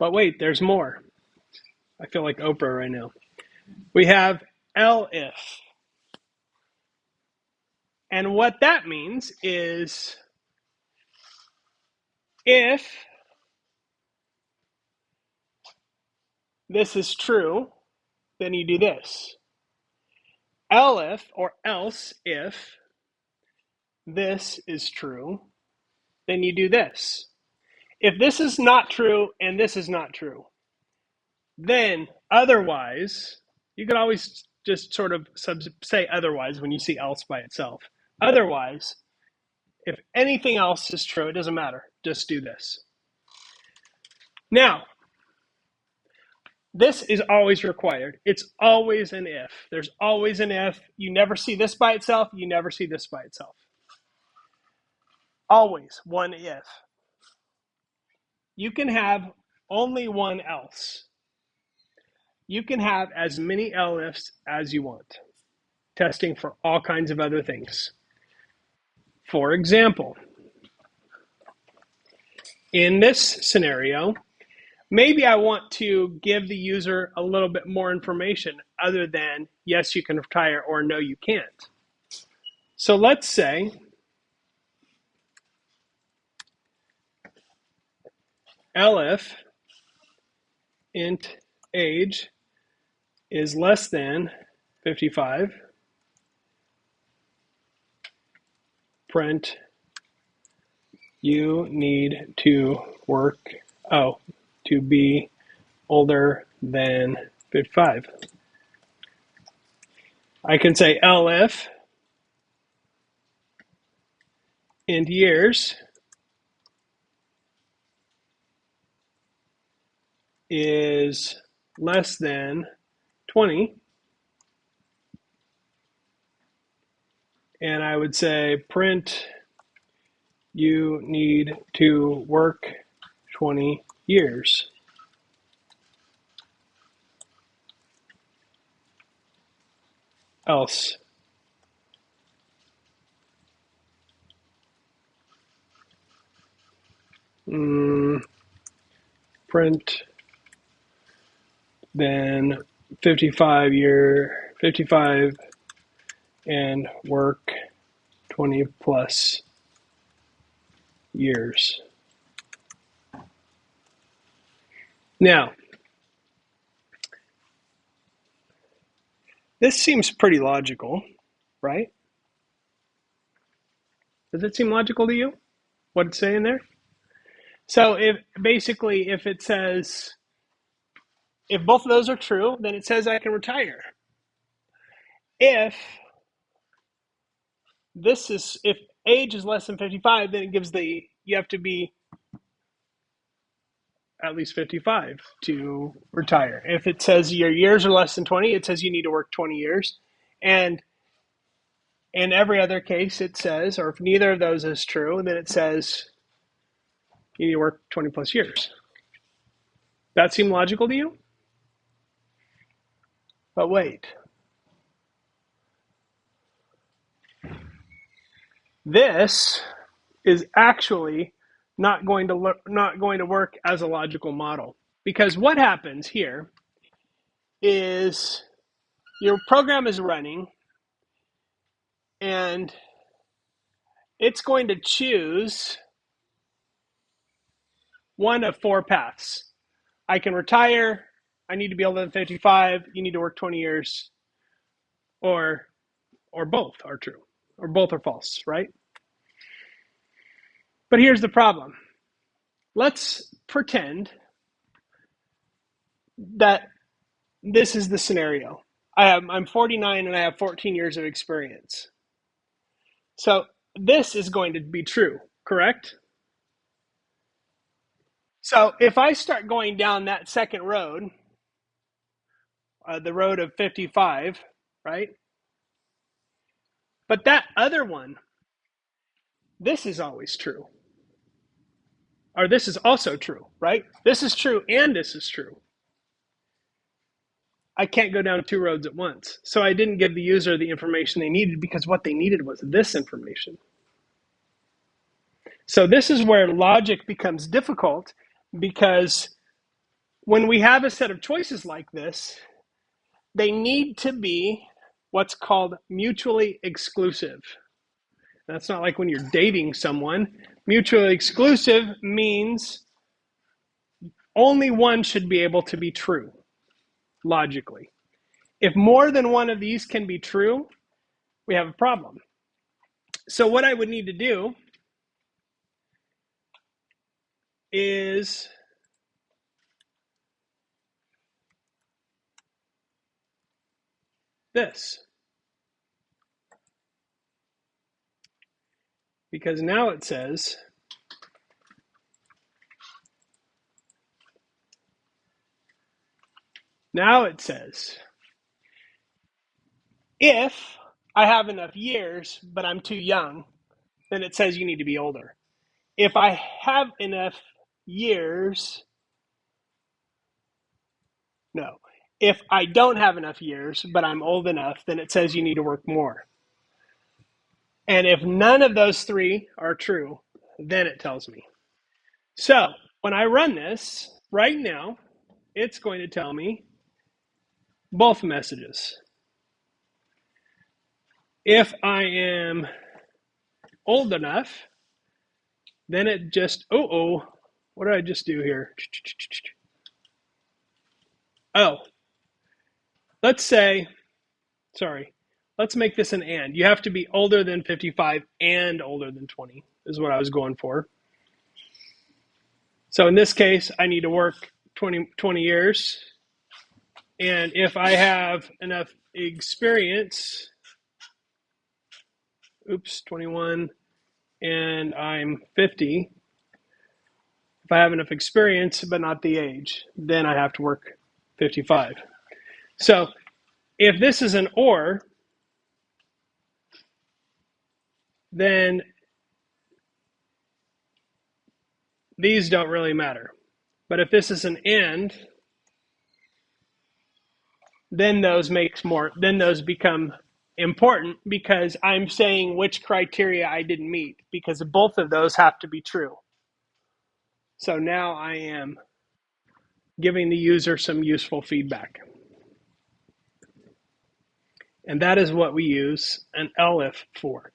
But wait, there's more. I feel like Oprah right now. We have Elif. And what that means is if this is true, then you do this. Elif, or else if this is true, then you do this. If this is not true and this is not true, then otherwise, you could always just sort of say otherwise when you see else by itself. Otherwise, if anything else is true, it doesn't matter. Just do this. Now, this is always required. It's always an if. There's always an if. You never see this by itself. You never see this by itself. Always one if. You can have only one else. You can have as many elifs as you want, testing for all kinds of other things. For example, in this scenario, maybe I want to give the user a little bit more information other than yes, you can retire or no, you can't. So let's say Elif int age is less than 55, print you need to work, to be older than 55. I can say Elif int years is less than 20, and I would say print you need to work 20 years. Else. Print then 55 and work 20 plus years. Now, this seems pretty logical, right? Does it seem logical to you? What it's saying there? So if it says, if both of those are true, then it says I can retire. If age is less than 55, then it gives you have to be at least 55 to retire. If it says your years are less than 20, it says you need to work 20 years. And in every other case, it says, or if neither of those is true, then it says you need to work 20 plus years. That seem logical to you? But wait. This is actually not going to work as a logical model, because what happens here is your program is running and it's going to choose one of four paths. I can retire, I need to be older than 55, you need to work 20 years, or both are true, or both are false, right? But here's the problem. Let's pretend that this is the scenario. I'm 49 and I have 14 years of experience. So this is going to be true, correct? So if I start going down that second road, the road of 55, right? But that other one, this is always true. Or this is also true, right? This is true and this is true. I can't go down two roads at once. So I didn't give the user the information they needed because what they needed was this information. So this is where logic becomes difficult, because When we have a set of choices like this, they need to be what's called mutually exclusive. That's not like when you're dating someone. Mutually exclusive means only one should be able to be true, logically. If more than one of these can be true, we have a problem. So what I would need to do is this. Because now it says, if I have enough years, but I'm too young, then it says you need to be older. If I have enough years, no. If I don't have enough years, but I'm old enough, then it says you need to work more. And if none of those three are true, then it tells me. So when I run this right now, it's going to tell me both messages. If I am old enough, then it just, what did I just do here? Oh, let's say, let's make this an and. You have to be older than 55 and older than 20 is what I was going for. So in this case, I need to work 20 years. And if I have enough experience, 21, and I'm 50, if I have enough experience but not the age, then I have to work 55. So if this is an or, then these don't really matter. But if this is an and, then those become important because I'm saying which criteria I didn't meet, because both of those have to be true. So now I am giving the user some useful feedback. And that is what we use an Elif for.